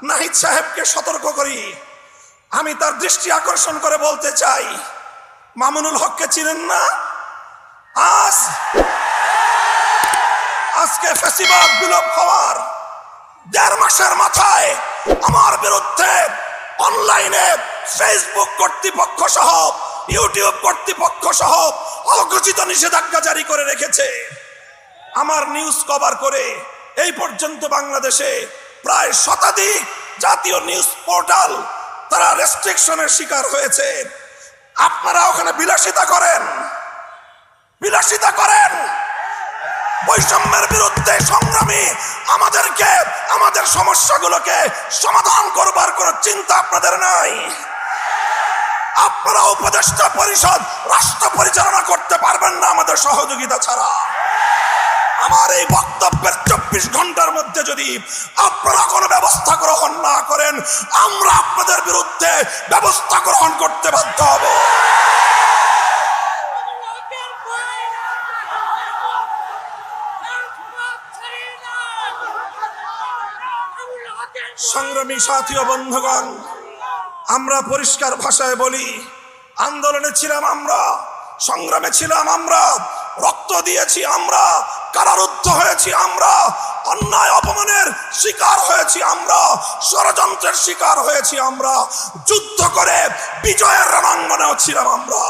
নাহিদ সাহেবকে সতর্ক করি। আমি তার দৃষ্টি আকর্ষণ করে বলতে চাই, মামুনুল হককে চিনেন না? আজকে ফ্যাসিবাদ বিলোপ হওয়ার 1.5 মাসের মাথায় আমার বিরুদ্ধে অনলাইনে ফেসবুক কর্তৃপক্ষ সহ ইউটিউব কর্তৃপক্ষ সহ অঘোষিত নিষেধাজ্ঞা জারি করে রেখেছে। আমার নিউজ কভার করে এই পর্যন্ত বাংলাদেশে প্রায় শতাধিক জাতীয় নিউজ পোর্টাল তারা রেস্ট্রিকশনের শিকার হয়েছে। আপনারা ওখানে বিলাসিতা করেন। বৈষম্যের বিরুদ্ধে সংগ্রামী আমাদেরকে আমাদের সমস্যাগুলোকে সমাধান করবার কোনো চিন্তা আপনাদের নাই। আপনারা উপদেষ্টা পরিষদ রাষ্ট্র পরিচালনা করতে পারবেন না আমাদের সহযোগিতা ছাড়া। আমার এই বক্তব্যের 24 ঘন্টার মধ্যে যদি আপনারা কোনো ব্যবস্থা গ্রহণ না করেন, আমরা আপনাদের বিরুদ্ধে ব্যবস্থা গ্রহণ করতে বাধ্য হব। সংগ্রামী সাথী ও বন্ধুগণ, আমরা পরিষ্কার ভাষায় বলি, আন্দোলনে ছিলাম আমরা, সংগ্রামে ছিলাম আমরা, রক্ত দিয়েছি আমরা, কারারুদ্ধ হয়েছি আমরা, অন্যায় অপমানের শিকার হয়েছি আমরা, ষড়যন্ত্রের শিকার হয়েছি আমরা, যুদ্ধ করে বিজয়ের রণাঙ্গনেও ছিলাম আমরা।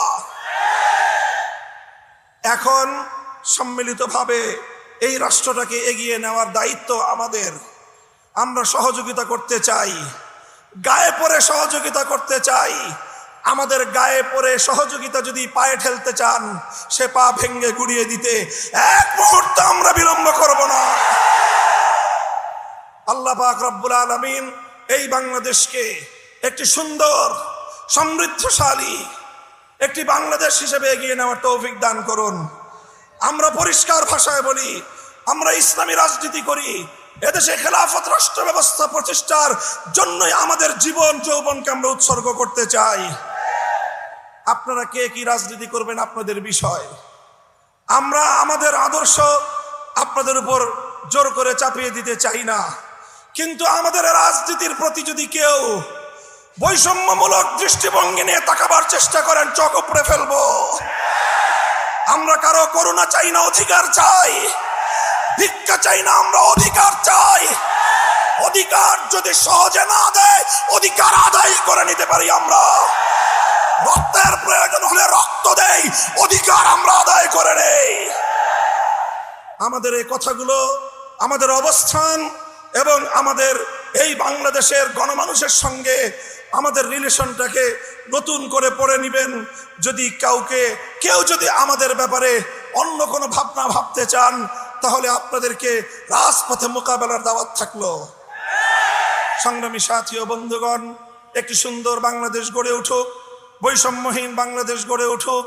এখন সম্মিলিতভাবে এই রাষ্ট্রটাকে এগিয়ে নেওয়ার দায়িত্ব আমাদের। আমরা সহযোগিতা করতে চাই, গায়ে পড়ে সহযোগিতা করতে চাই। আমাদের গায়ে পড়ে সহযোগিতা যদি পায়ে ঠেলতে চান, সে পা ভেঙ্গে গুড়িয়ে দিতে এক মুহূর্ত আমরা বিলম্ব করব না। আল্লাহ পাক রব্বুল আলামিন এই বাংলাদেশকে একটি সুন্দর সমৃদ্ধশালী একটি বাংলাদেশ হিসেবে এগিয়ে নেওয়ার তৌফিক দান করুন। আমরা পরিষ্কার ভাষায় বলি, আমরা ইসলামী রাজনীতি করি। এদেশে খেলাফত রাষ্ট্র ব্যবস্থা প্রতিষ্ঠার জন্যই আমাদের জীবন যৌবনকে আমরা উৎসর্গ করতে চাই। আপনারা কে কি রাজনীতি করবেন আপনাদের বিষয়। আমরা আমাদের আদর্শ আপনাদের উপর জোর করে চাপিয়ে দিতে চাই না, কিন্তু আমাদের রাজনীতির প্রতি যদি কেউ বৈষম্যমূলক দৃষ্টিভঙ্গি নিয়ে তাকাবার চেষ্টা করেন, চোখ উপড়ে ফেলবো। আমরা কারো করুণা চাই না, অধিকার চাই। ভিক্ষা চাই না, আমরা অধিকার চাই। অধিকার যদি সহজে না দেয়, অধিকার আদায় করে নিতে পারি আমরা। রক্তের প্রয়োজন হলে রক্ত দেই, অধিকার আমরা আদায় করে নেই। আমাদের এই কথাগুলো, আমাদের অবস্থান এবং আমাদের এই বাংলাদেশের গণমানুষের সঙ্গে আমাদের রিলেশনটাকে নতুন করে পড়ে নিবেন। যদি কেউ যদি আমাদের ব্যাপারে অন্য কোনো ভাবনা ভাবতে চান, তাহলে আপনাদেরকে রাজপথে মোকাবেলার দাওয়াত থাকলো। সংগ্রামী সাথী ও বন্ধুগণ, একটি সুন্দর বাংলাদেশ গড়ে উঠুক, বৈষম্যহীন বাংলাদেশ গড়ে উঠুক।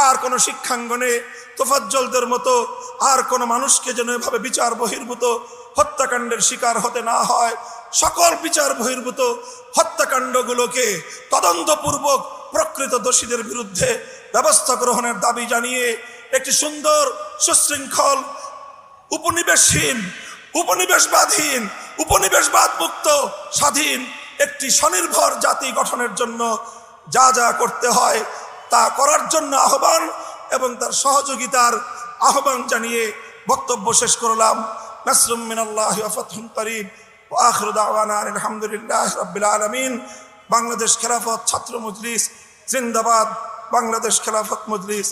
আর কোনো শিক্ষাঙ্গনে তোফাজ্জলদের মতো আর কোনো মানুষকে যেন এভাবে বিচার বহির্ভূত হত্যাকাণ্ডের শিকার হতে না হয়। সকল বিচার বহির্ভূত হত্যাকাণ্ডগুলোকে তদন্তপূর্বক প্রকৃত দোষীদের বিরুদ্ধে ব্যবস্থা গ্রহণের দাবি জানিয়ে একটি সুন্দর সুশৃঙ্খল উপনিবেশহীন, উপনিবেশবাদহীন, উপনিবেশবাদ মুক্ত স্বাধীন একটি স্বনির্ভর জাতি গঠনের জন্য যা যা করতে হয় তা করার জন্য আহ্বান এবং তার সহযোগিতার আহ্বান জানিয়ে বক্তব্য শেষ করলাম। নাসরুম মিনাল্লাহি ওয়া ফাতহুন করিব ওয়া আখিরু দাওয়ানা আলহামদুলিল্লাহি রাব্বিল আলামিন। বাংলাদেশ খেলাফত ছাত্র মজলিস জিন্দাবাদ। বাংলাদেশ খেলাফত মজলিস